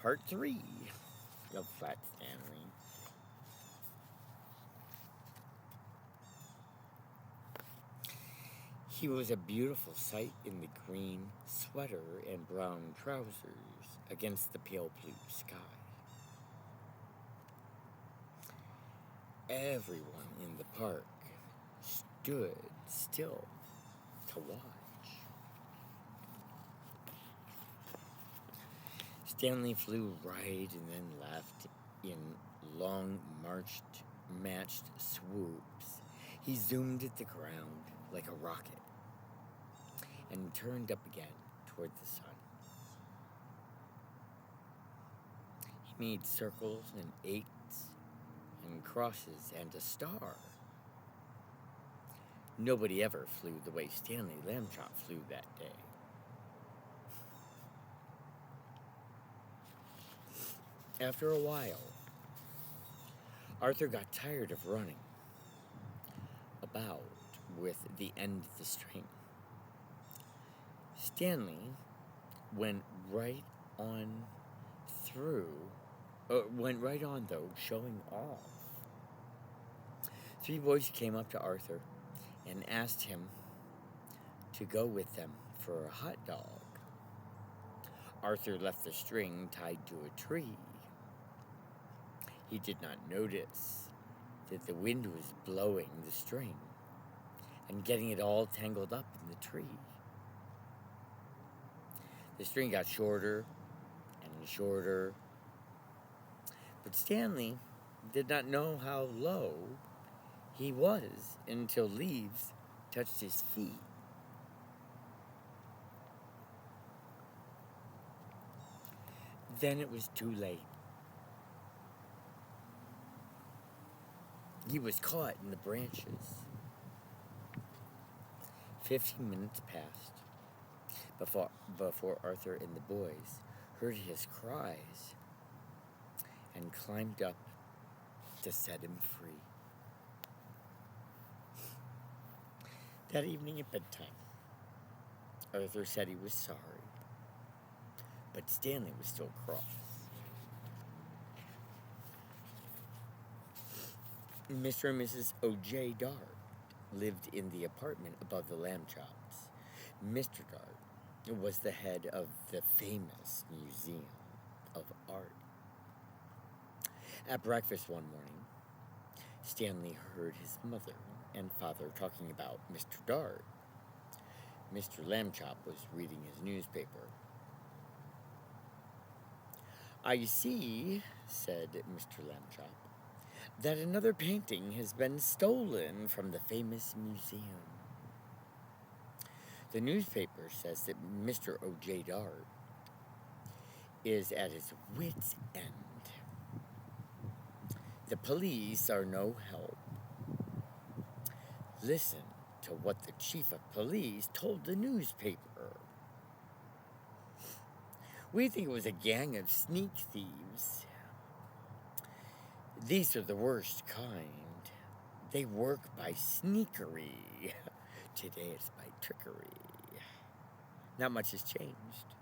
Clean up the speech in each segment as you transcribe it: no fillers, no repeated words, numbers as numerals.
Part 3 of Flat Stanley. He was a beautiful sight in the green sweater and brown trousers against the pale blue sky. Everyone in the park stood still to watch. Stanley flew right and then left in long matched swoops. He zoomed at the ground like a rocket and turned up again toward the sun. He made circles and eights and crosses and a star. Nobody ever flew the way Stanley Lambchop flew that day. After a while, Arthur got tired of running about with the end of the string. Stanley went right on though, showing off. 3 boys came up to Arthur and asked him to go with them for a hot dog. Arthur left the string tied to a tree. He did not notice that the wind was blowing the string and getting it all tangled up in the tree. The string got shorter and shorter, but Stanley did not know how low he was until leaves touched his feet. Then it was too late. He was caught in the branches. 15 minutes passed before Arthur and the boys heard his cries and climbed up to set him free. That evening at bedtime, Arthur said he was sorry, but Stanley was still cross. Mr. and Mrs. O.J. Dart lived in the apartment above the Lambchops. Mr. Dart was the head of the famous Museum of Art. At breakfast one morning, Stanley heard his mother and father talking about Mr. Dart. Mr. Lambchop was reading his newspaper. "I see," said Mr. Lambchop, "that another painting has been stolen from the famous museum. The newspaper says that Mr. O.J. Dart is at his wit's end. The police are no help. Listen to what the chief of police told the newspaper. We think it was a gang of sneak thieves. These are the worst kind. They work by sneakery. Today it's by trickery. Not much has changed,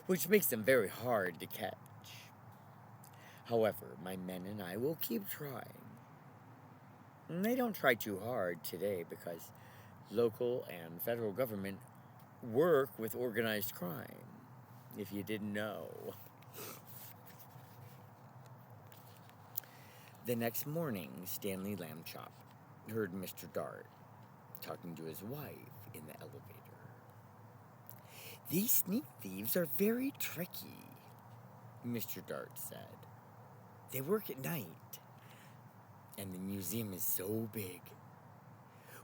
which makes them very hard to catch. However, my men and I will keep trying. And they don't try too hard today because local and federal government work with organized crime, if you didn't know." The next morning, Stanley Lambchop heard Mr. Dart talking to his wife in the elevator. "These sneak thieves are very tricky," Mr. Dart said. "They work at night, and the museum is so big.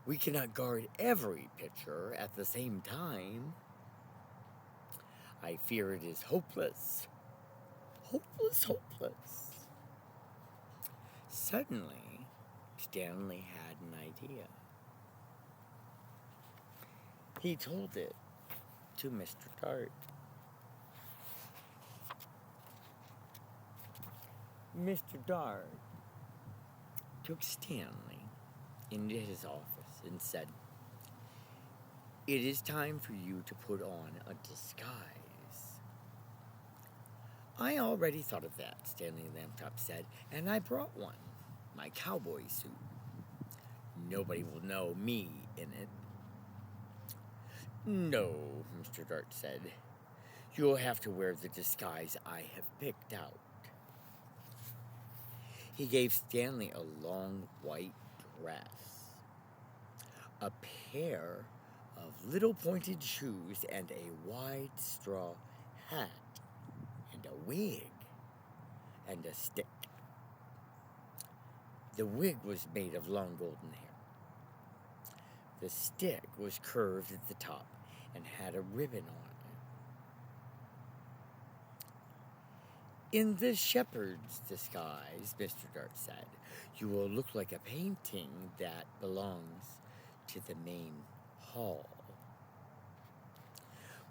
We cannot guard every picture at the same time. I fear it is hopeless. Hopeless, hopeless." Suddenly, Stanley had an idea. He told it to Mr. Dart. Mr. Dart took Stanley into his office and said, "It is time for you to put on a disguise. I already thought of that, Stanley Laptop said, and I brought one. My cowboy suit. Nobody will know me in it. No, Mr. Dart said. You'll have to wear the disguise I have picked out. He gave Stanley a long white dress, a pair of little pointed shoes, and a wide straw hat, and a wig, and a stick. The wig was made of long golden hair. The stick was curved at the top and had a ribbon on it. In the shepherd's disguise, Mr. Dart said, you will look like a painting that belongs to the main hall.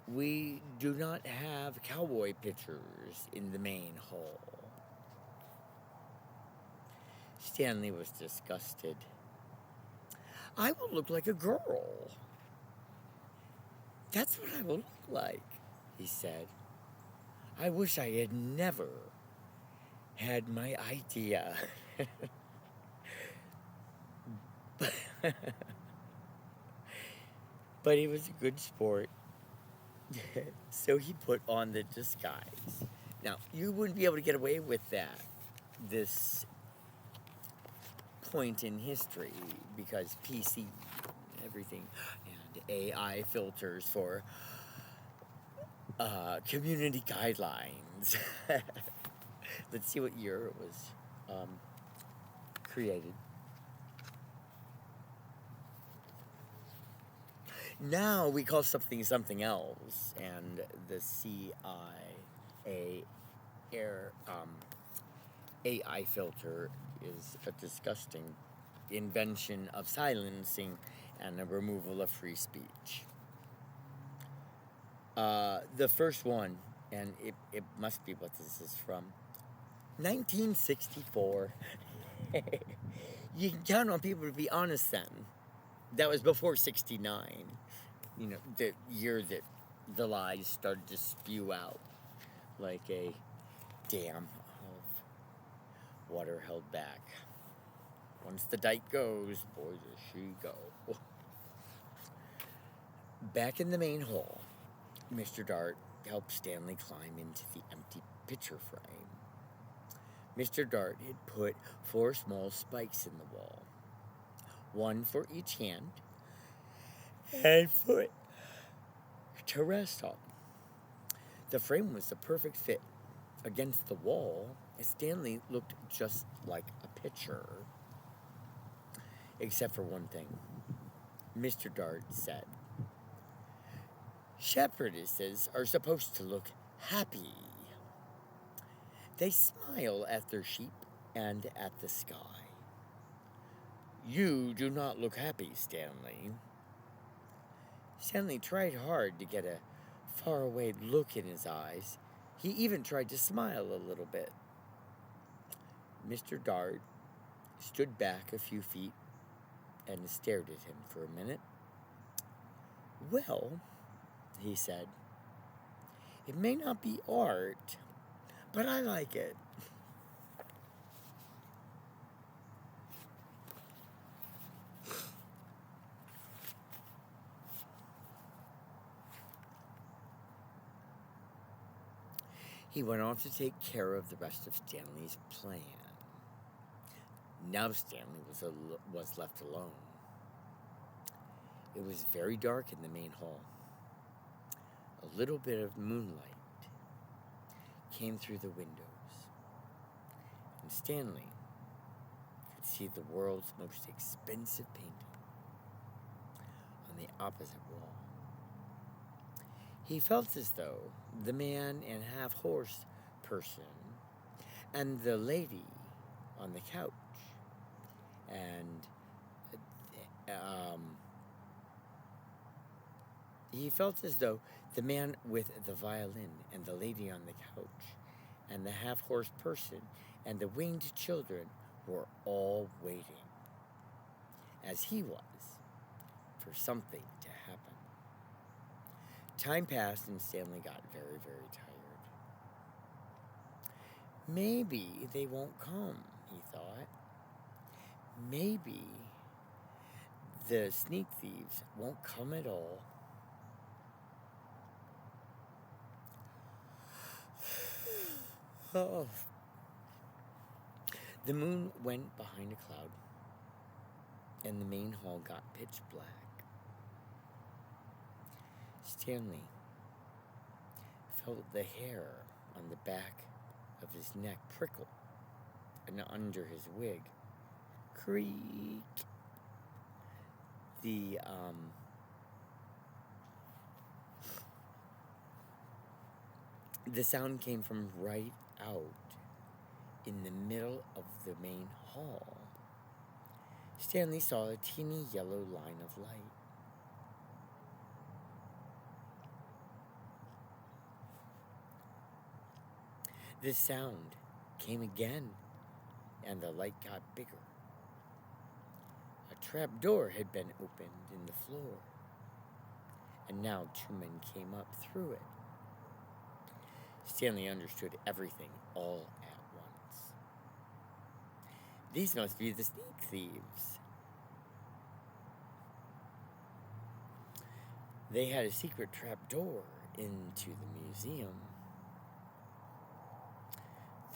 We do not have cowboy pictures in the main hall. Stanley was disgusted. I will look like a girl. That's what I will look like, he said. I wish I had never had my idea. But he was a good sport. So he put on the disguise. Now, you wouldn't be able to get away with that this point in history because PC and everything and AI filters for community guidelines. Let's see what year it was created. Now we call something else, and the AI filter is a disgusting invention of silencing and the removal of free speech. The first one, and it must be what this is from, 1964. You can count on people to be honest then. That was before 69. You know, the year that the lies started to spew out like a dam of water held back. Once the dike goes, boy, does she go. Back in the main hall, Mr. Dart helped Stanley climb into the empty picture frame. Mr. Dart had put 4 small spikes in the wall, one for each hand and foot to rest on. The frame was the perfect fit. Against the wall, Stanley looked just like a picture. Except for one thing. Mr. Dart said, shepherdesses are supposed to look happy. They smile at their sheep and at the sky. You do not look happy, Stanley. Stanley tried hard to get a faraway look in his eyes. He even tried to smile a little bit. Mr. Dart stood back a few feet and stared at him for a minute. Well, he said, it may not be art, but I like it. He went on to take care of the rest of Stanley's plan. Now Stanley was left alone. It was very dark in the main hall. A little bit of moonlight came through the windows, and Stanley could see the world's most expensive painting on the opposite wall. He felt as though the man and half-horse person and the lady on the couch and he felt as though the man with the violin and the lady on the couch and the half-horse person and the winged children were all waiting, as he was, for something to happen. Time passed and Stanley got very, very tired. Maybe they won't come, he thought. Maybe the sneak thieves won't come at all. Oh. The moon went behind a cloud, and the main hall got pitch black. Stanley felt the hair on the back of his neck prickle, and under his wig creak. The sound came from right out in the middle of the main hall. Stanley saw a teeny yellow line of light. The sound came again, and the light got bigger. A trap door had been opened in the floor, and now 2 men came up through it. Stanley understood everything all at once. These must be the sneak thieves. They had a secret trap door into the museum.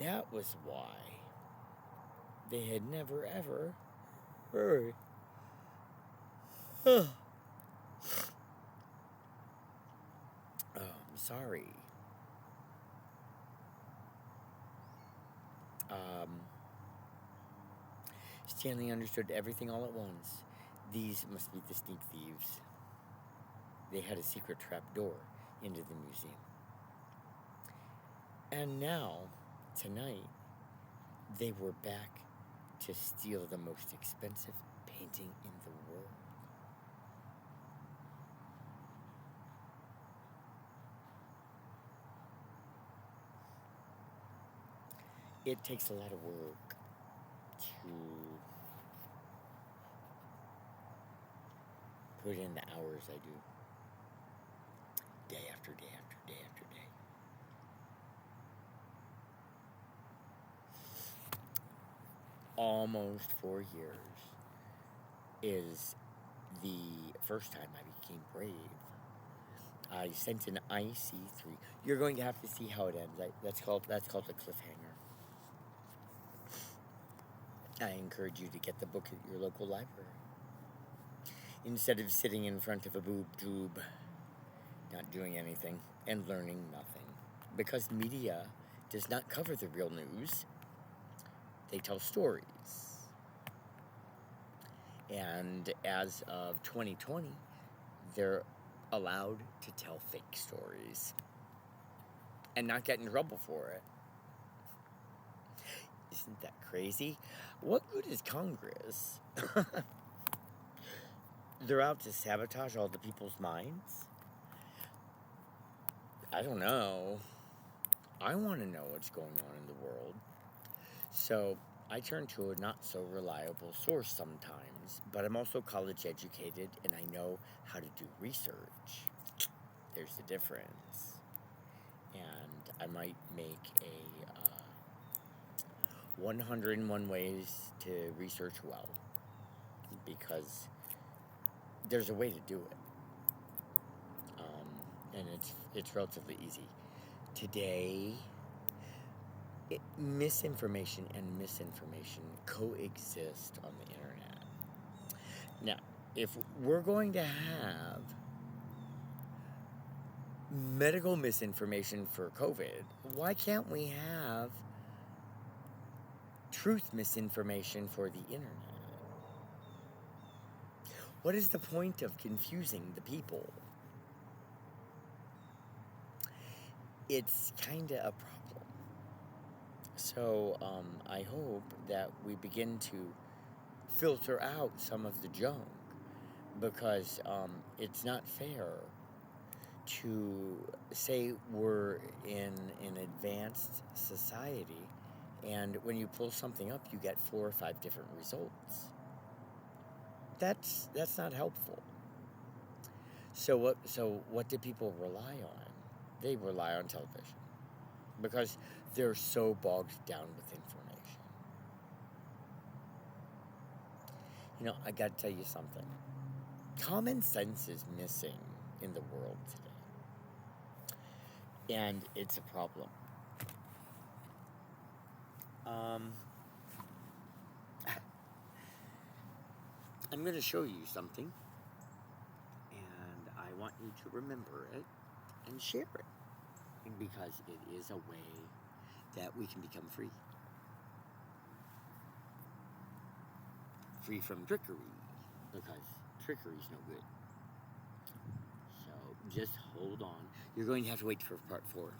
That was why they had never ever heard. Oh, I'm sorry. Stanley understood everything all at once. These must be the sneak thieves. They had a secret trap door into the museum. And now, tonight, they were back to steal the most expensive painting in the world. It takes a lot of work to put in the hours I do, day after day after day after day. Almost 4 years is the first time I became brave. I sent an IC3. You're going to have to see how it ends. That's called a cliffhanger. I encourage you to get the book at your local library, instead of sitting in front of a boob tube, not doing anything and learning nothing. Because media does not cover the real news. They tell stories. And as of 2020, they're allowed to tell fake stories and not get in trouble for it. Isn't that crazy? What good is Congress? They're out to sabotage all the people's minds? I don't know. I want to know what's going on in the world. So I turn to a not so reliable source sometimes, but I'm also college educated and I know how to do research. There's a difference. And I might make a 101 ways to research well, because there's a way to do it. And it's relatively easy. Today, misinformation and misinformation coexist on the internet. Now, if we're going to have medical misinformation for COVID, why can't we have truth misinformation for the internet? What is the point of confusing the people? It's kind of a problem. So I hope that we begin to filter out some of the junk, because it's not fair to say we're in an advanced society, and when you pull something up, you get 4 or 5 different results. That's not helpful. So what do people rely on? They rely on television. because they're so bogged down with information. You know, I gotta tell you something. Common sense is missing in the world today, and it's a problem. I'm going to show you something, and I want you to remember it and share it, because it is a way that we can become free. Free from trickery, because trickery is no good. So just hold on. You're going to have to wait for part 4.